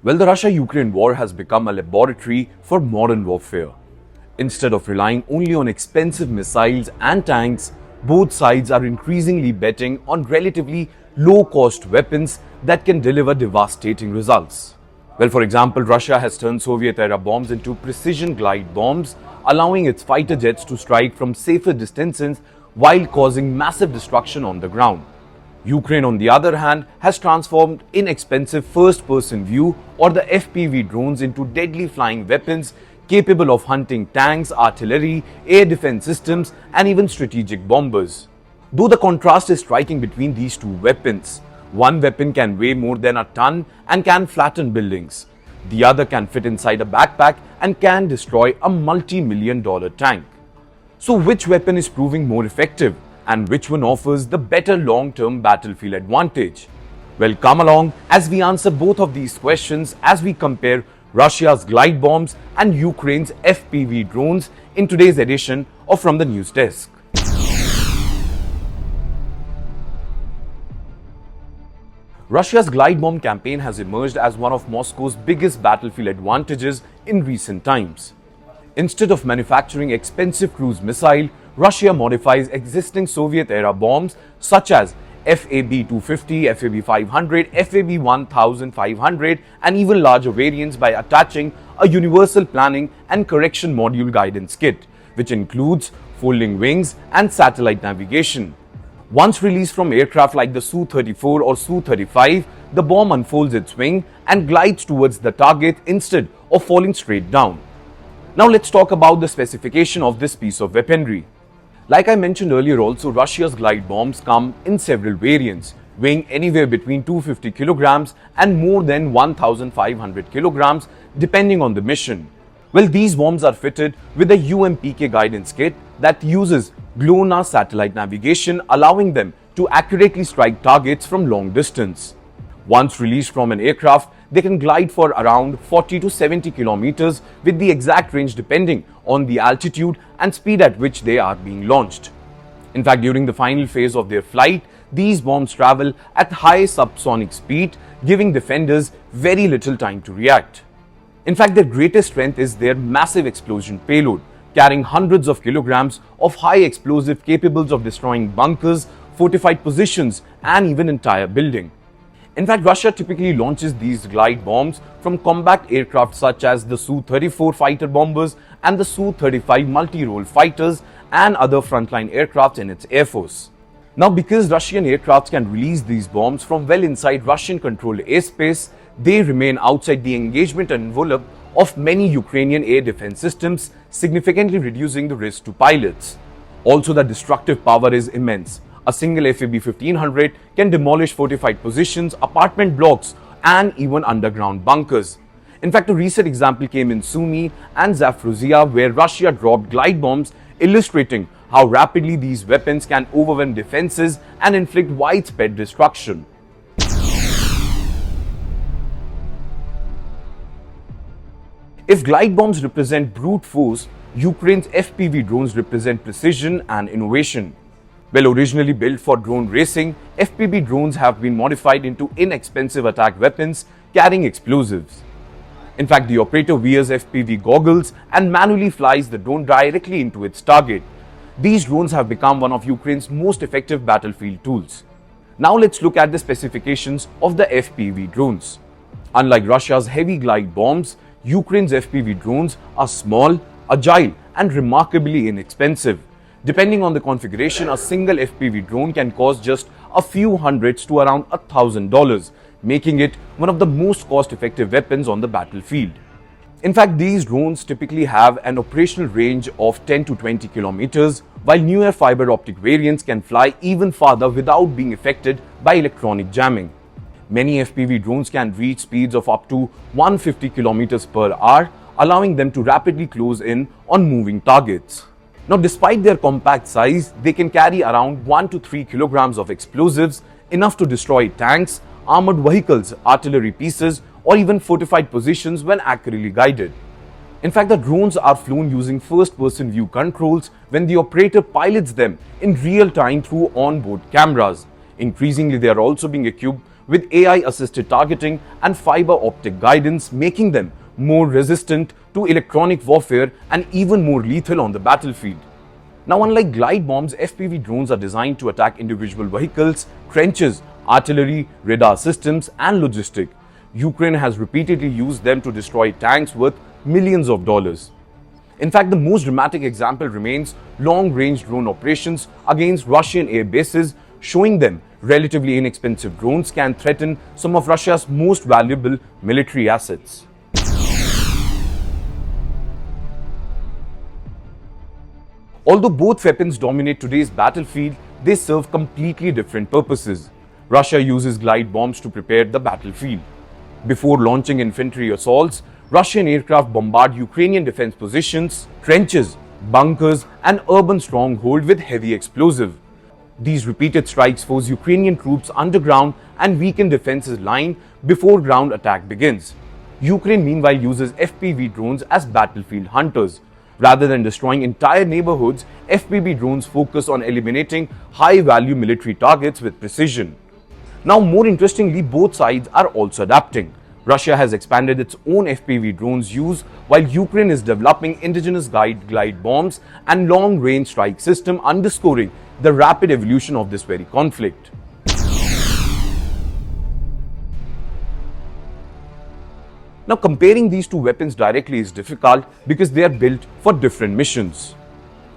Well, the Russia-Ukraine war has become a laboratory for modern warfare. Instead of relying only on expensive missiles and tanks, both sides are increasingly betting on relatively low-cost weapons that can deliver devastating results. Well, for example, Russia has turned Soviet-era bombs into precision glide bombs, allowing its fighter jets to strike from safer distances while causing massive destruction on the ground. Ukraine, on the other hand, has transformed inexpensive first-person view or the FPV drones into deadly flying weapons capable of hunting tanks, artillery, air defense systems, and even strategic bombers. Though the contrast is striking between these two weapons, one weapon can weigh more than a ton and can flatten buildings. The other can fit inside a backpack and can destroy a multi-million-dollar tank. So which weapon is proving more effective? And which one offers the better long-term battlefield advantage? Well, come along as we answer both of these questions as we compare Russia's glide bombs and Ukraine's FPV drones in today's edition of From the News Desk. Russia's glide bomb campaign has emerged as one of Moscow's biggest battlefield advantages in recent times. Instead of manufacturing expensive cruise missiles, Russia modifies existing Soviet-era bombs such as FAB-250, FAB-500, FAB-1500 and even larger variants by attaching a universal planning and correction module guidance kit, which includes folding wings and satellite navigation. Once released from aircraft like the Su-34 or Su-35, the bomb unfolds its wing and glides towards the target instead of falling straight down. Now let's talk about the specification of this piece of weaponry. Like I mentioned earlier also, Russia's glide bombs come in several variants, weighing anywhere between 250 kilograms and more than 1,500 kilograms depending on the mission. Well, these bombs are fitted with a UMPK guidance kit that uses GLONASS satellite navigation, allowing them to accurately strike targets from long distance. Once released from an aircraft, they can glide for around 40 to 70 kilometers with the exact range depending on the altitude and speed at which they are being launched. In fact, during the final phase of their flight, these bombs travel at high subsonic speed, giving defenders very little time to react. In fact, their greatest strength is their massive explosion payload, carrying hundreds of kilograms of high explosive capable of destroying bunkers, fortified positions, and even entire buildings. In fact, Russia typically launches these glide bombs from combat aircraft such as the Su-34 fighter bombers and the Su-35 multi-role fighters and other frontline aircraft in its air force. Now, because Russian aircraft can release these bombs from well inside Russian-controlled airspace, they remain outside the engagement envelope of many Ukrainian air defense systems, significantly reducing the risk to pilots. Also, the destructive power is immense. A single FAB-1500 can demolish fortified positions, apartment blocks, and even underground bunkers. In fact, a recent example came in Sumy and Zaporozhye, where Russia dropped glide bombs, illustrating how rapidly these weapons can overwhelm defenses and inflict widespread destruction. If glide bombs represent brute force, Ukraine's FPV drones represent precision and innovation. Well, originally built for drone racing, FPV drones have been modified into inexpensive attack weapons carrying explosives. In fact, the operator wears FPV goggles and manually flies the drone directly into its target. These drones have become one of Ukraine's most effective battlefield tools. Now let's look at the specifications of the FPV drones. Unlike Russia's heavy glide bombs, Ukraine's FPV drones are small, agile, and remarkably inexpensive. Depending on the configuration, a single FPV drone can cost just a few hundreds to around $1,000, making it one of the most cost-effective weapons on the battlefield. In fact, these drones typically have an operational range of 10 to 20 kilometers, while newer fiber optic variants can fly even farther without being affected by electronic jamming. Many FPV drones can reach speeds of up to 150 kilometers per hour, allowing them to rapidly close in on moving targets. Now, despite their compact size, they can carry around 1 to 3 kilograms of explosives, enough to destroy tanks, armored vehicles, artillery pieces, or even fortified positions when accurately guided. In fact, the drones are flown using first-person view controls when the operator pilots them in real time through onboard cameras. Increasingly, they are also being equipped with AI-assisted targeting and fiber optic guidance, making them more resistant to electronic warfare and even more lethal on the battlefield. Now, unlike glide bombs, FPV drones are designed to attack individual vehicles, trenches, artillery, radar systems, and logistics. Ukraine has repeatedly used them to destroy tanks worth millions of dollars. In fact, the most dramatic example remains long-range drone operations against Russian air bases, showing them relatively inexpensive drones can threaten some of Russia's most valuable military assets. Although both weapons dominate today's battlefield, they serve completely different purposes. Russia uses glide bombs to prepare the battlefield. Before launching infantry assaults, Russian aircraft bombard Ukrainian defense positions, trenches, bunkers, and urban strongholds with heavy explosives. These repeated strikes force Ukrainian troops underground and weaken defenses line before ground attack begins. Ukraine meanwhile uses FPV drones as battlefield hunters. Rather than destroying entire neighborhoods, FPV drones focus on eliminating high-value military targets with precision. Now, more interestingly, both sides are also adapting. Russia has expanded its own FPV drones use, while Ukraine is developing indigenous glide bombs and long-range strike system, underscoring the rapid evolution of this very conflict. Now, comparing these two weapons directly is difficult because they are built for different missions.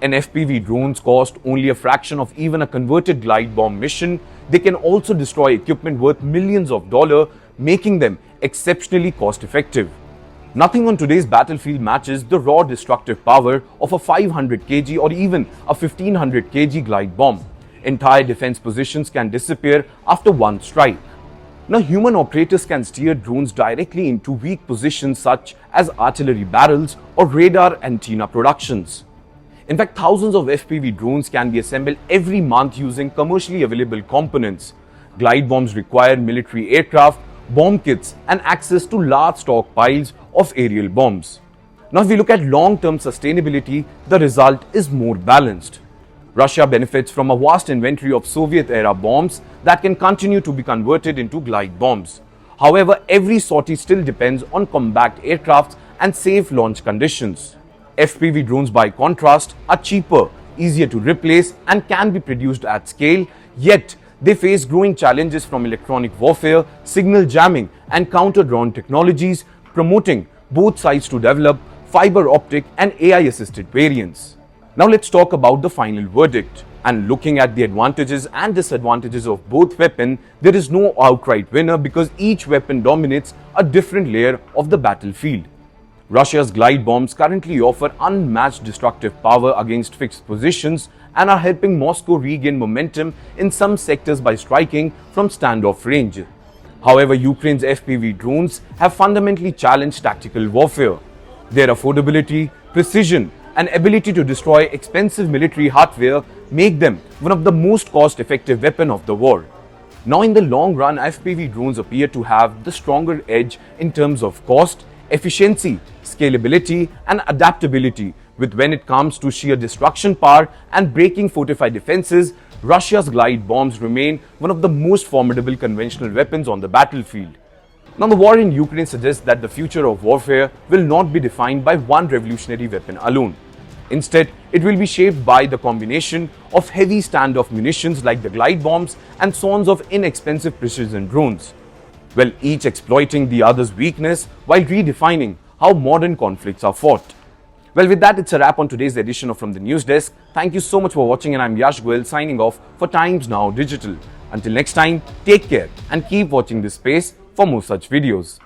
An FPV drones cost only a fraction of even a converted glide bomb mission. They can also destroy equipment worth millions of dollars, making them exceptionally cost-effective. Nothing on today's battlefield matches the raw destructive power of a 500 kg or even a 1500 kg glide bomb. Entire defense positions can disappear after one strike. Now, human operators can steer drones directly into weak positions such as artillery barrels or radar antenna productions. In fact, thousands of FPV drones can be assembled every month using commercially available components. Glide bombs require military aircraft, bomb kits, and access to large stockpiles of aerial bombs. Now, if we look at long-term sustainability, the result is more balanced. Russia benefits from a vast inventory of Soviet-era bombs that can continue to be converted into glide bombs. However, every sortie still depends on combat aircraft and safe launch conditions. FPV drones, by contrast, are cheaper, easier to replace, and can be produced at scale, yet they face growing challenges from electronic warfare, signal jamming, and counter-drone technologies, promoting both sides to develop fiber optic and AI-assisted variants. Now let's talk about the final verdict. And looking at the advantages and disadvantages of both weapons, there is no outright winner because each weapon dominates a different layer of the battlefield. Russia's glide bombs currently offer unmatched destructive power against fixed positions and are helping Moscow regain momentum in some sectors by striking from standoff range. However, Ukraine's FPV drones have fundamentally challenged tactical warfare. Their affordability, precision, and ability to destroy expensive military hardware make them one of the most cost-effective weapons of the war. Now, in the long run, FPV drones appear to have the stronger edge in terms of cost, efficiency, scalability, and adaptability. With when it comes to sheer destruction power and breaking fortified defenses, Russia's glide bombs remain one of the most formidable conventional weapons on the battlefield. Now, the war in Ukraine suggests that the future of warfare will not be defined by one revolutionary weapon alone. Instead, it will be shaped by the combination of heavy standoff munitions like the glide bombs and swarms of inexpensive precision drones, well, each exploiting the other's weakness while redefining how modern conflicts are fought. Well, with that, it's a wrap on today's edition of From the News Desk. Thank you so much for watching, and I'm Yash Goyal signing off for Times Now Digital. Until next time, take care and keep watching this space for more such videos.